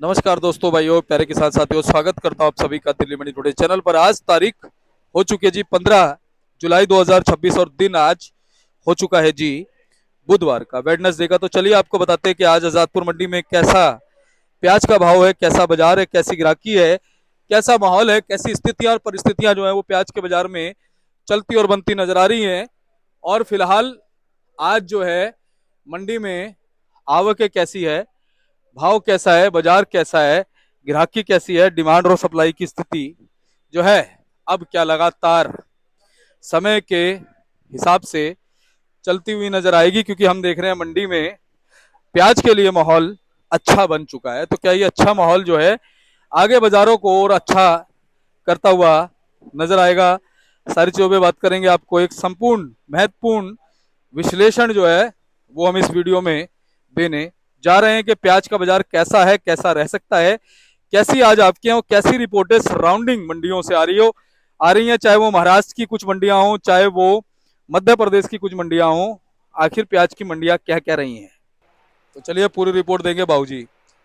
नमस्कार दोस्तों, भाइयों, प्यारे किसान साथियों, स्वागत करता हूं आप सभी का दिल्ली मंडी टुडे चैनल पर। आज तारीख हो चुकी है जी 15 जुलाई 2026 और दिन आज हो चुका है जी बुधवार का, वेडनेसडे का। तो चलिए आपको बताते हैं कि आज आजादपुर मंडी में कैसा प्याज का भाव है, कैसा बाजार है, कैसी ग्राहकी है, कैसा माहौल है, कैसी स्थितियां और परिस्थितियां जो है वो प्याज के बाजार में चलती और बनती नजर आ रही हैं। और फिलहाल आज जो है मंडी में आवक कैसी है, भाव कैसा है, बाजार कैसा है, ग्राहकी कैसी है, डिमांड और सप्लाई की स्थिति जो है अब क्या लगातार समय के हिसाब से चलती हुई नजर आएगी, क्योंकि हम देख रहे हैं मंडी में प्याज के लिए माहौल अच्छा बन चुका है। तो क्या ये अच्छा माहौल जो है आगे बाजारों को और अच्छा करता हुआ नजर आएगा? सारी चीजों पे बात करेंगे। आपको एक संपूर्ण महत्वपूर्ण विश्लेषण जो है वो हम इस वीडियो में देने जा रहे हैं कि प्याज का बाजार कैसा है, कैसा रह सकता है, कैसी आज आपके यहाँ कैसी रिपोर्टें सराउंडिंग मंडियों से आ रही हैं, चाहे वो महाराष्ट्र की कुछ मंडियां हों, चाहे वो मध्य प्रदेश की कुछ मंडियां हों। आखिर प्याज की मंडियां क्या कह रही हैं, तो चलिए पूरी रिपोर्ट देंगे। बाबूजी,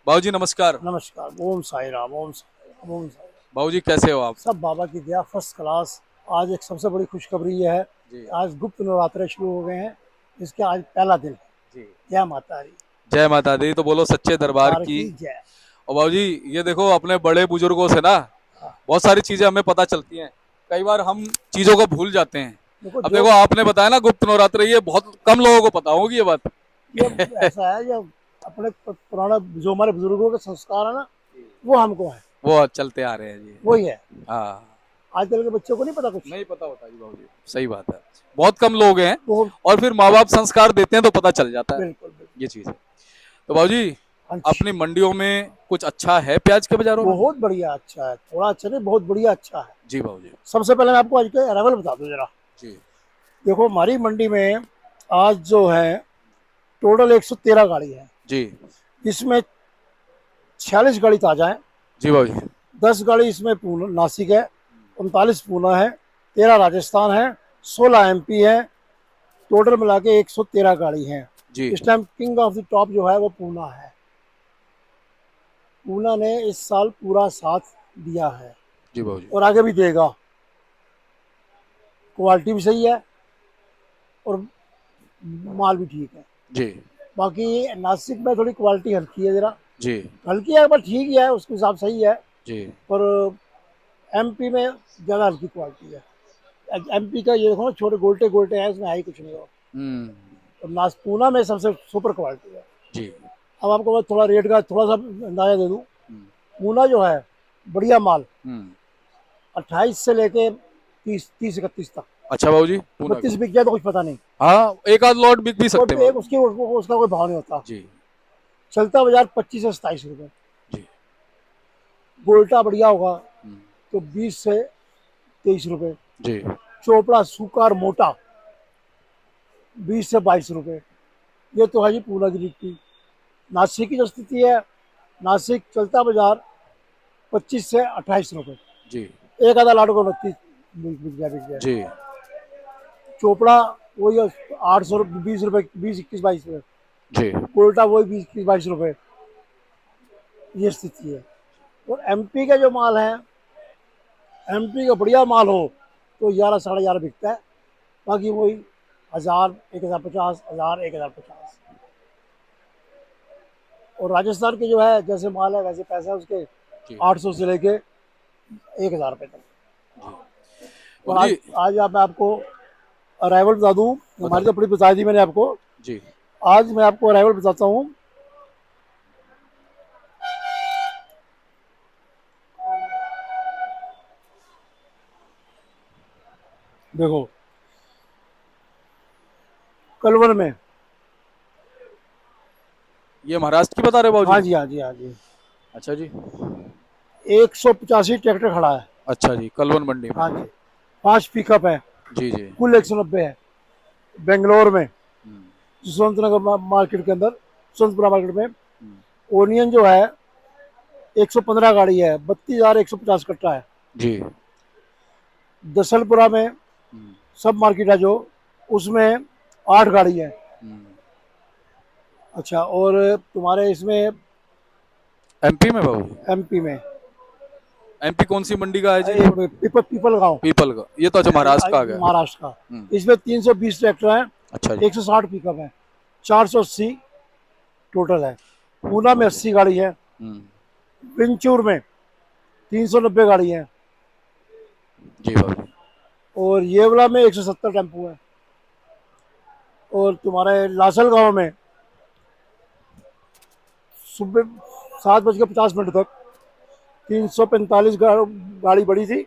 बाबूजी नमस्कार। नमस्कार। ओम साई राम। ओम साई राम। ओम साई राम। बाबूजी कैसे हो आप? सब बाबा की दया, फर्स्ट क्लास। आज एक सबसे बड़ी खुशखबरी ये है जी कि आज गुप्त नवरात्र शुरू हो गए हैं। इसके आज पहला दिन है। जी। जय माता दी। जय माता दी। तो बोलो सच्चे दरबार दरबार की। की जय। और बाबूजी ये देखो, अपने बड़े बुजुर्गों से ना हाँ, बहुत सारी चीजें हमें पता चलती हैं। कई बार हम चीजों को भूल जाते हैं। देखो अब जो देखो, आपने बताया ना गुप्त नवरात्र, ये बहुत कम लोगों को पता होगी ये बात। ये ऐसा है, ये अपने पुराना जो हमारे बुजुर्गों के संस्कार है ना, वो हमको है। वो चलते आ रहे हैं जी। वही है। हाँ, आजकल के बच्चों को नहीं पता कुछ। नहीं पता होता जी बाबूजी, सही बात है। बहुत कम लोग हैं, वो और फिर माँ बाप संस्कार देते हैं तो पता चल जाता है बिल्कुल बिल्कुल। ये चीज है। तो बाबूजी, हाँ जी। अपनी मंडियों में कुछ अच्छा है प्याज के बाजारों में? बहुत बढ़िया अच्छा है, थोड़ा अच्छा नहीं, बहुत बढ़िया अच्छा है। जी बाबूजी। सबसे पहले मैं आपको आज के अरावल बता दूं जरा। जी देखो हमारी मंडी में आज जो है टोटल 113 गाड़ी है। जी इसमें 46 गाड़ी ताजा है। जी बाबूजी। 10 गाड़ी इसमें पूना नासिक है। 39 पूना है। 13 राजस्थान है। 16 एमपी है। टोटल मिला के 113 गाड़ी है। जी इस time king of the top जो है वो पूना है। पूना ने इस साल पूरा साथ दिया है जी बाबूजी। और आगे भी देगा। क्वालिटी भी सही है और माल भी ठीक है। जी बाकी नासिक में थोड़ी क्वालिटी हल्की है, जरा जी हल्की है, पर ठीक ही है, उसके हिसाब सही है। जी। पर एमपी में ज़्यादा हल्की क्वालिटी है। एमपी का ये देखो ना, छोटे गोल्टे गोल्टे हैं, इसमें है ही कुछ नहीं हो। हम्म। और नासपूना में सबसे सुपर क्वालिटी है। जी। अब आपको मैं थोड़ा रेट का थोड़ा सा अंदाजा दे दूँ। हम्म। पूना जो है बढ़िया माल हम्म। 28 से लेके 30 31 तक। अच्छा बाबूजी, पूना 32 का। बिक जाए तो कुछ पता नहीं। हाँ, एक आध लॉट बिक भी सकते और हैं एक बाबूजी। उसकी उसका कोई भाव नहीं होता। जी चलता बाजार 25 से 27 रुपये। जी। गोल्टा बढ़िया होगा हम्म। तो 20 से 23 रुपये। जी चोपड़ा सूखा और मोटा 20 से 22 रुपये। ये तो है जी पूना की लिट्टी। नासिक की जो स्थिति है, नासिक चलता बाजार 25 से 28 रुपये। जी एक आधा लाडो को 29 बिक जाए। जी चोपड़ा वही 800 रुपये, 20 रुपये, 20 21 22 रुपये। जी। कोल्टा वही 20 21 22 रुपये। ये स्थिति है। और एमपी का जो माल है, एमपी का बढ़िया माल हो तो 11 साढ़े 11 बिकता है। बाकी वही 1000 1050 1000 1050। और राजस्थान के जो है जैसे माल है वैसे पैसा है उसके। जी 800 से लेके 1000 रुपये तक। और आज बाबूजी आज मैं आपको अराइवल बता दूं। बता हमारी दें। तो बड़ी बता दी मैंने आपको। जी आज मैं आपको अराइवल बताता हूँ। देखो कलवर में। ये महाराष्ट्र की बता रहे हो हाँ बाबूजी? जी, हाँ जी, हाँ जी। अच्छा जी। 185 ट्रैक्टर खड़ा है। अच्छा जी, कलवन मंडी हाँ में। जी। 5 पिकअप है। जी जी। कुल 190 है। बेंगलोर में हम्म। जसवंत नगर मार्केट के अंदर, जसवंतपुरा मार्केट में। हम्म। ओनियन जो है 115 गाड़ी है। 32,150 कट्टा है। जी। दसलपुरा में हम्म। सब मार्केट है जो, उसमें 8 गाड़ी है। हम्म। अच्छा, और तुम्हारे इसमें एमपी में बाबू? एमपी में। एमपी कौन सी मंडी का है जी? पीपल गाँव, पीपल का, ये तो अच्छा महाराष्ट्र का आ गया। महाराष्ट्र का। हम्म, इसमें 320 ट्रैक्टर हैं, अच्छा जी। 160 पिकअप है, 480 टोटल है। पूना में 80 गाड़ी है, हम्म, विंचूर में 390 गाड़ी है, जी बाबू। और येवला में 170 टेम्पू है, और तुम्हारे लासल गांव में सुबह 7:50 तक 345 गाड़ी बड़ी थी,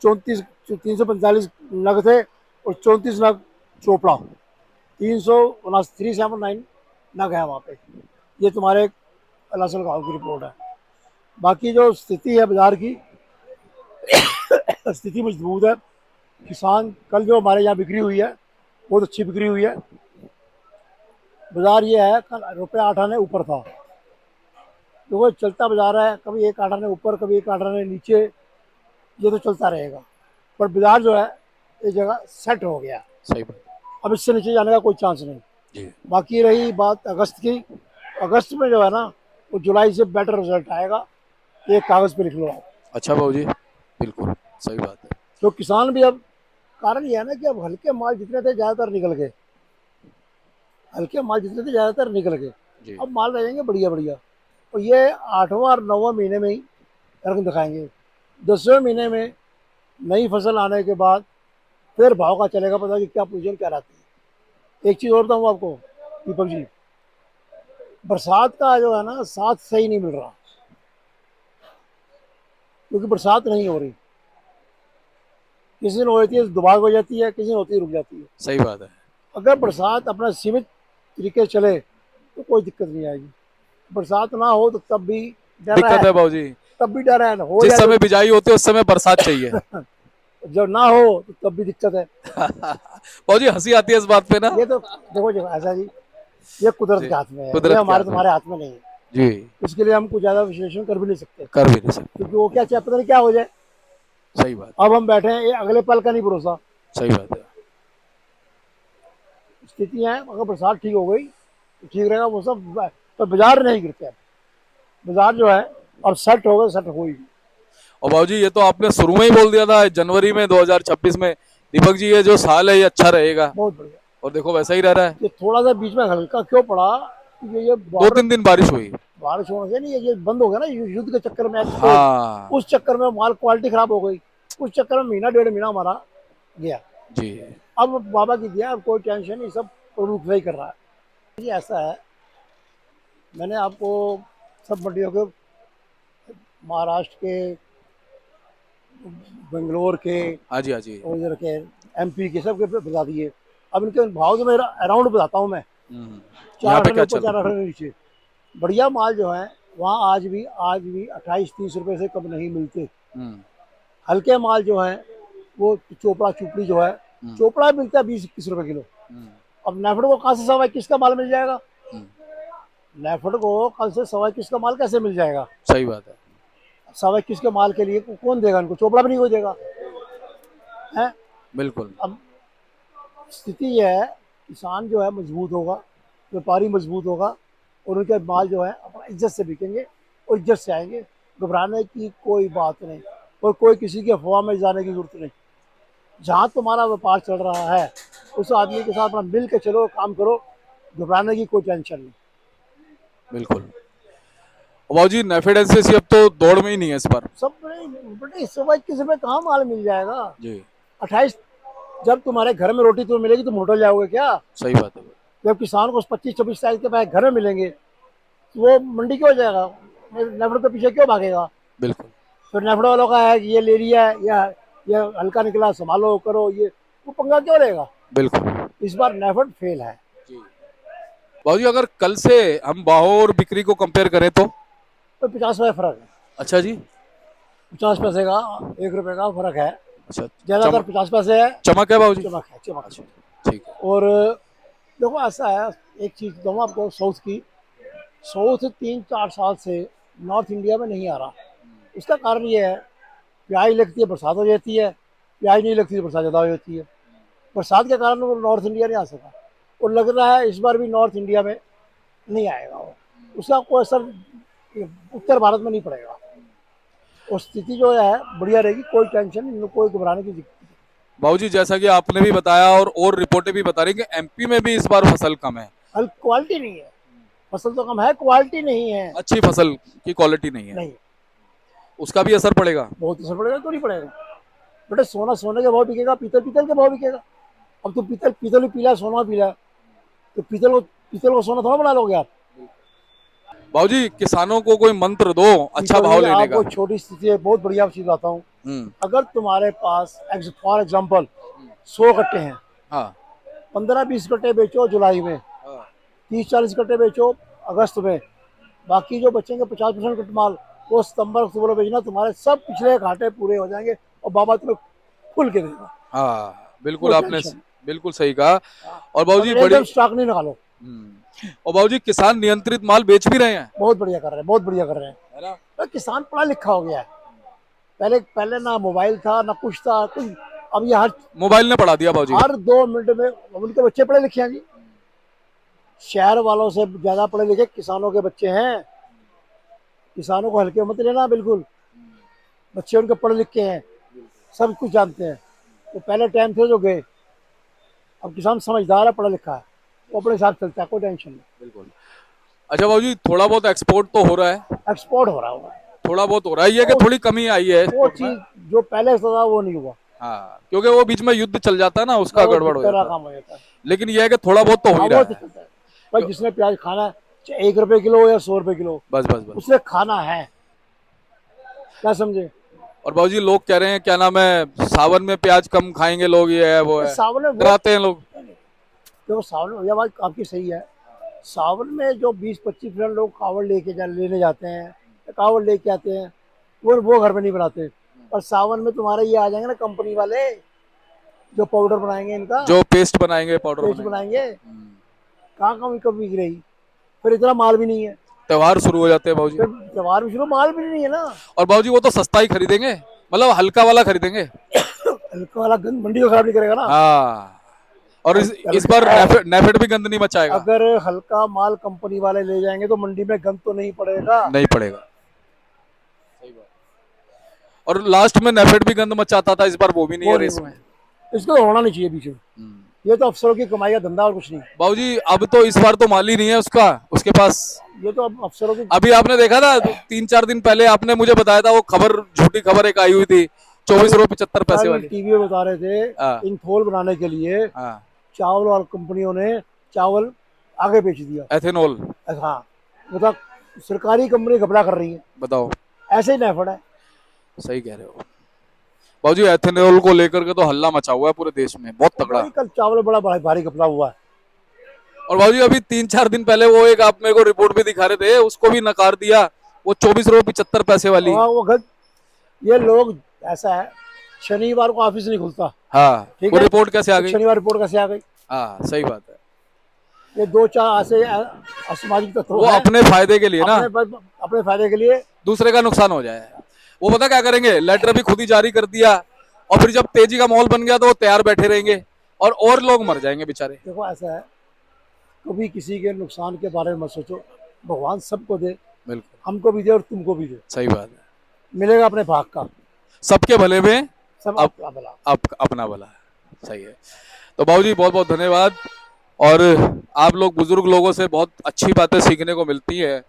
345 नग थे, और 34 नग चोपड़ा, 379 नग है वहाँ पे। ये तुम्हारे लासल गांव की रिपोर्ट है। बाकी जो स्थिति है बाजार की, स्थिति मजबूत है। किसान कल जो हमारे यहाँ बिक्री हुई है बहुत अच्छी बिक्री हुई है। बाजार ये है, कल रुपये 8 आने ऊपर था, तो वो चलता बाजार है, कभी 1 आने ऊपर, कभी 1 आने नीचे, ये तो चलता रहेगा। पर बाजार जो है एक जगह सेट हो गया, सही बात। अब इससे नीचे जाने का कोई चांस नहीं। जी। बाकी रही बात अगस्त की, अगस्त में जो है ना, वो जुलाई से बेटर रिजल्ट आएगा, एक कागज़ पे लिख लो आप। अच्छा बाबू जी, बिल्कुल सही बात है। तो किसान भी अब, कारण ये है ना कि अब हल्के माल जितने थे ज़्यादातर निकल गए, हल्के माल जितने थे ज़्यादातर निकल गए, जी। अब माल रहेंगे बढ़िया बढ़िया। और ये 8वां और 9वां महीने में ही रंग दिखाएंगे। 10वें महीने में नई फसल आने के बाद फिर भाव का चलेगा पता कि क्या पोजीशन क्या रहती है। एक चीज़ और बताऊँ आपको दीपक जी, बरसात का जो है ना साथ सही नहीं मिल रहा, क्योंकि बरसात नहीं हो रही। किसी दिन होती है दोबारा हो जाती है, किसी दिन होती है रुक जाती है। सही बात है। अगर बरसात अपना सीमित तरीके से चले तो कोई दिक्कत नहीं आएगी। बरसात ना हो तो तब भी डर दिक्कत है, है बाबू जी, तब भी डर है, हो जिस जाए समय बिजाई होती है उस समय बरसात चाहिए। जब ना हो तो तब भी दिक्कत है। बाबू जी हंसी आती है इस बात पे ना। ये तो देखो जी ऐसा जी, ये कुदरत जी, के हाथ में है, ये कुदरत के हमारे हाथ में। तुम्हारे हाथ में नहीं है। जी, इसके लिए हम कुछ ज्यादा विश्लेषण कर भी नहीं सकते, कर भी नहीं सकते। क्योंकि वो क्या चाहे पता नहीं क्या हो जाए। सही बात। अब हम बैठे हैं, ये अगले पल का नहीं भरोसा। सही बात है। स्थिति है, अगर बरसात ठीक हो गई तो ठीक रहेगा वो सब, तो बाजार नहीं गिरते हैं। बाजार जो है अब सेट हो गए, सेट हो ही। और बाबू जी ये तो आपने शुरू में ही बोल दिया था जनवरी में 2026 में, दीपक जी ये जो साल है ये अच्छा रहेगा, बहुत बढ़िया। और देखो वैसा ही रह रहा है। ये थोड़ा सा बीच में हल्का क्यों पड़ा, क्योंकि ये दो तीन दिन बारिश हुई। बारिश होने से नहीं, ये बंद हो गया ना युद्ध के चक्कर में एक्सपोर्ट, हाँ उस चक्कर में माल क्वालिटी खराब हो गई, उस चक्कर में महीना 1.5 महीना हमारा गया। जी। अब बाबा की दिया, अब कोई टेंशन नहीं, सब प्रमुख सही कर रहा है। ये ऐसा है, मैंने आपको सब मंडियों के, महाराष्ट्र के, बेंगलोर के, हाँ जी, हाँ जी। और इधर के एमपी के, सब के बता दिए। अब इनके भाव तो मेरा अराउंड बताता हूँ मैं, हम्म, 4 यहाँ पे आने क्या ऊपर चल 4 रहा है? आने नीचे। बढ़िया माल जो है वहाँ आज भी 28-30 रुपए से कम नहीं मिलते। हम्म, हल्के माल जो है वो चोपड़ा चुपड़ी जो है, हम्म, चोपड़ा मिलता है 20-21 रुपए किलो। हम्म, अब नेफेड को कहाँ से 21 का माल मिल जाएगा? हम्म, नेफेड को कल से 21 का माल कैसे मिल जाएगा? सही बात है। 21 के माल के लिए कौन देगा इनको? चोपड़ा भी नहीं कोई देगा है। बिल्कुल। अब स्थिति यह है, किसान जो है मजबूत होगा, व्यापारी मजबूत होगा, और उनके माल जो है अपना इज्जत से बिकेंगे और इज्जत से आएंगे। घबराने की कोई बात नहीं, और कोई किसी की अफवाह में जाने की जरूरत नहीं। जहाँ तुम्हारा व्यापार चल रहा है उस आदमी के साथ अपना मिल के चलो, काम करो, घबराने की कोई टेंशन नहीं। बिल्कुल। और बाबू जी नेफेड एनसीसी अब तो दौड़ में ही नहीं है इस बार। सब बेटे इस समय किसी में कहाँ माल मिल जाएगा? जी। 28, जब तुम्हारे घर में रोटी तुम्हें मिलेगी तुम होटल जाओगे क्या? सही बात है। जब किसान को 25-26 तारीख के पैसे घर में मिलेंगे तो वो मंडी क्यों जाएगा? नेफेड के पीछे क्यों भागेगा? बिल्कुल। फिर नेफेड वालों का है कि ये ले लिया है, या ये हल्का निकला, संभालो करो, ये वो पंगा क्यों लेगा? बिल्कुल। इस बार नेफेड फेल है। जी। बाबू जी अगर कल से हम भाव और बिक्री को कंपेयर करें तो? तो 50 पैसे फर्क है, अच्छा जी। 50 पैसे का, 1 रुपए का फर्क है। अच्छा। ज्यादातर 50 पैसे है। चमक है बाबू जी? चमक है, चमक। अच्छा, ठीक है। और देखो ऐसा है, एक चीज बताऊँ आपको साउथ की, साउथ 3-4 साल से नॉर्थ इंडिया में नहीं आ रहा। उसका कारण ये है, प्याज लगती है बरसात हो जाती है, प्याज नहीं लगती तो बरसात ज़्यादा हो जाती है। बरसात के कारण वो नॉर्थ इंडिया नहीं आ सका, और लग रहा है इस बार भी नॉर्थ इंडिया में नहीं आएगा वो। उसका कोई असर ये उत्तर भारत में नहीं पड़ेगा। और स्थिति जो है बढ़िया रहेगी, कोई टेंशन नहीं, कोई घबराने की दिक्कत नहीं। बाबूजी जैसा कि आपने भी बताया और रिपोर्टें भी बता रही कि एमपी में भी इस बार फसल कम है, हल क्वालिटी नहीं है, फसल तो कम है, क्वालिटी नहीं है। अच्छी फसल की क्वालिटी नहीं है, नहीं, उसका भी असर पड़ेगा। बहुत असर पड़ेगा, क्यों नहीं पड़ेगा। बेटा सोना सोने के भाव बिकेगा, पीतल पीतल के भाव बिकेगा। अब तो पीतल पीतल ही पीला, सोना पीला, तो पीतल को सोना थोड़ा बना लोगे आप। बाबूजी किसानों को कोई मंत्र दो अच्छा पीतल भाव ही लेने का। आपको छोटी स्थिति है, बहुत बढ़िया चीज बताता हूँ। हम्म। अगर तुम्हारे पास फॉर एग्जाम्पल 100 कट्टे हैं, हाँ 15-20 कट्टे बेचो जुलाई में, हाँ 30-40 कट्टे बेचो अगस्त में, बाकी जो बचेंगे 50% कट्टे माल वो सितंबर अक्टूबर में बेचना, तुम्हारे सब पिछले घाटे पूरे हो जाएंगे और बाबा तुम्हें खुल के देगा। हाँ बिल्कुल कोई आपने टेंशन बिल्कुल सही कहा। और बाबूजी नहीं, बड़ी एकदम स्टॉक नहीं निकालो। और बाबूजी किसान नियंत्रित माल बेच भी रहे हैं, बहुत बढ़िया कर रहे हैं, बहुत बढ़िया कर रहे हैं। है ना। तो किसान पढ़ा लिखा हो गया है। पहले पहले ना मोबाइल था ना कुछ था कुछ। अब ये मोबाइल ने पढ़ा दिया बाबूजी। हर 2 मिनट में, उनके बच्चे पढ़े लिखे हैं जी। शहर वालों से ज्यादा पढ़े लिखे किसानों के बच्चे हैं। किसानों को हल्के मत लेना बिल्कुल, बच्चे उनके पढ़े लिखे हैं, सब कुछ जानते हैं। तो पहले टाइम थे जो गए, अब किसान समझदार है, पढ़ा लिखा है, वो अपने हिसाब से चलता है, कोई टेंशन नहीं। बिल्कुल। अच्छा बाबूजी थोड़ा बहुत एक्सपोर्ट तो हो रहा है, एक्सपोर्ट हो रहा होगा, थोड़ा बहुत हो रहा है, ये कि थोड़ी कमी आई है वो एक्सपोर्ट में। चीज जो पहले से था वो नहीं हुआ, हाँ क्योंकि वो बीच में युद्ध चल जाता है ना, उसका बहुत गड़बड़ हो तेरा जाता काम है। हो जाता है। लेकिन ये है कि थोड़ा बहुत तो हो हाँ ही रहा वो तो है। चलता है भाई, जिसने प्याज खाना है, चाहे 1 रुपए किलो या 100 रुपए किलो, बस बस बस। उसने खाना है। क्या समझे। और बाबूजी लोग कह रहे हैं क्या नाम है, सावन में प्याज कम खाएंगे लोग, ये है वो है, सावन में वो, डराते हैं लोग। देखो सावन में यह बात आपकी सही है। सावन में जो 20-25% लोग कावड़ लेने जाते हैं, कावड़ लेके आते हैं, वो घर में नहीं बनाते। और सावन में तुम्हारे ये आ जाएंगे ना कंपनी वाले, जो पाउडर बनाएंगे, इनका जो पेस्ट बनाएंगे पाउडर पेस्ट बनाएंगे। बनाएंगे। कहाँ कहाँ कब बिक रही, फिर इतना माल भी नहीं है, त्योहार शुरू हो जाते हैं बाबूजी। फिर त्योहार भी शुरू, माल भी नहीं है ना। और बाबूजी वो तो सस्ता ही खरीदेंगे, मतलब हल्का वाला खरीदेंगे। हल्का वाला गंद मंडी को खराब नहीं करेगा ना। हाँ और इस बार नेफेड भी गंद नहीं मचाएगा। अगर हल्का माल कंपनी वाले ले जाएंगे तो मंडी में गंद तो नहीं पड़ेगा। नहीं पड़ेगा, सही बात। और लास्ट में नेफेड भी गंद मचाता था, इस बार वो भी नहीं वो है नहीं, रेस वो में। नहीं। इसको तो होना नहीं चाहिए बीच में। ये तो अफसरों की कमाई का धंधा और कुछ नहीं। बाबूजी अब तो इस बार तो माल ही नहीं है उसका, उसके पास। ये तो अब अफसरों की। अभी आपने देखा था 3-4 दिन पहले आपने मुझे बताया था, वो खबर झूठी खबर एक आई हुई थी 24 रुपए 75 पैसे वाली। टीवी में बता रहे थे, हाँ इंथोल बनाने के लिए हाँ चावल और कंपनियों ने चावल आगे बेच दिया। एथेनॉल। हाँ, मतलब सरकारी कंपनी घपला कर रही है। बताओ, ऐसे ही नेफड़ है। सही कह रहे हो बाबूजी। एथेनॉल को लेकर के तो हल्ला मचा हुआ है पूरे देश में, बहुत तगड़ा। वही कल चावल बड़ा भारी घपला हुआ है। और बाबूजी अभी 3-4 दिन पहले वो एक आप मेरे को रिपोर्ट भी दिखा रहे थे, उसको भी नकार दिया, वो 24 रुपए 75 पैसे वाली। हाँ वो ये लोग, ऐसा है, शनिवार को ऑफिस नहीं खुलता। हाँ ठीक वो है, रिपोर्ट कैसे आ तो गई। शनिवार रिपोर्ट कैसे आ गई। हाँ सही बात है, ये 2-4 ऐसे असामाजिक तत्व वो हैं, अपने फायदे के लिए ना, अपने फायदे के लिए। दूसरे का नुकसान हो जाए। वो पता क्या करेंगे, लेटर भी खुद ही जारी कर दिया, और फिर जब तेजी का माहौल बन गया तो वो तैयार बैठे रहेंगे, और लोग मर जाएंगे बेचारे। देखो ऐसा है, कभी किसी के नुकसान के बारे में मत सोचो, भगवान सबको दे, बिल्कुल हमको भी दे और तुमको भी दे, सही बात है, मिलेगा अपने भाग का। सबके भले में सब अब अपना भला। अपना भला है, सही है। तो बाबूजी बहुत बहुत धन्यवाद। और आप लोग बुजुर्ग लोगों से बहुत अच्छी बातें सीखने को मिलती है,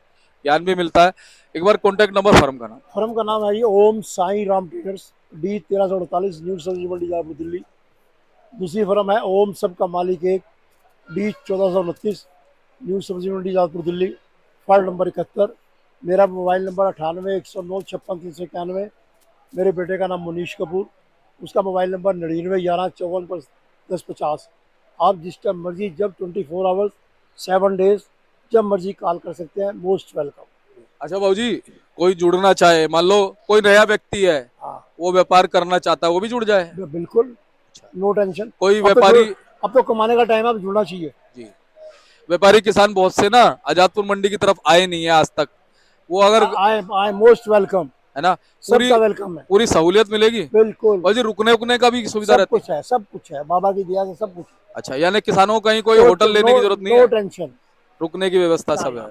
ज्ञान भी मिलता है। एक बार कॉन्टेक्ट नंबर, फर्म का नाम। फर्म का नाम है ये Om Sai Ram traders, D 1348, new Sabzi Mandi Jaipur Delhi. दूसरी फर्म है ओम सब का मालिक एक, D 1429, new Sabzi Mandi Jaipur Delhi, file number 71। मेरा मोबाइल नंबर 98 109 56 391। मेरे बेटे का नाम मुनीश कपूर, उसका मोबाइल नंबर 99 11 54 10 50। आप जिस टाइम मर्जी, जब 24 आवर्स 7 डेज, जब मर्जी कॉल कर सकते हैं, मोस्ट वेलकम। अच्छा बाबूजी, कोई जुड़ना चाहे, मान लो कोई नया व्यक्ति है, हाँ वो व्यापार करना चाहता है, वो भी जुड़ जाए। बिल्कुल, नो टेंशन। कोई अब तो व्यापारी, अब तो कमाने का टाइम है, अब जुड़ना चाहिए। जी, व्यापारी किसान बहुत से ना आजादपुर मंडी की तरफ आए नहीं है आज तक, वो अगर, आए आए, मोस्ट वेलकम, है ना, पूरी सबका वेलकम है। पूरी सहूलियत मिलेगी। बिल्कुल, बाबूजी रुकने उकने का भी सुविधा सब रहती है। कुछ है, सब कुछ है, बाबा की दया से सब कुछ। अच्छा, यानी किसानों को कहीं कोई होटल लेने की जरूरत नहीं नो है, टेंशन। रुकने की व्यवस्था सब है।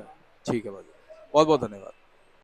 ठीक है बाबूजी, बहुत बहुत धन्यवाद।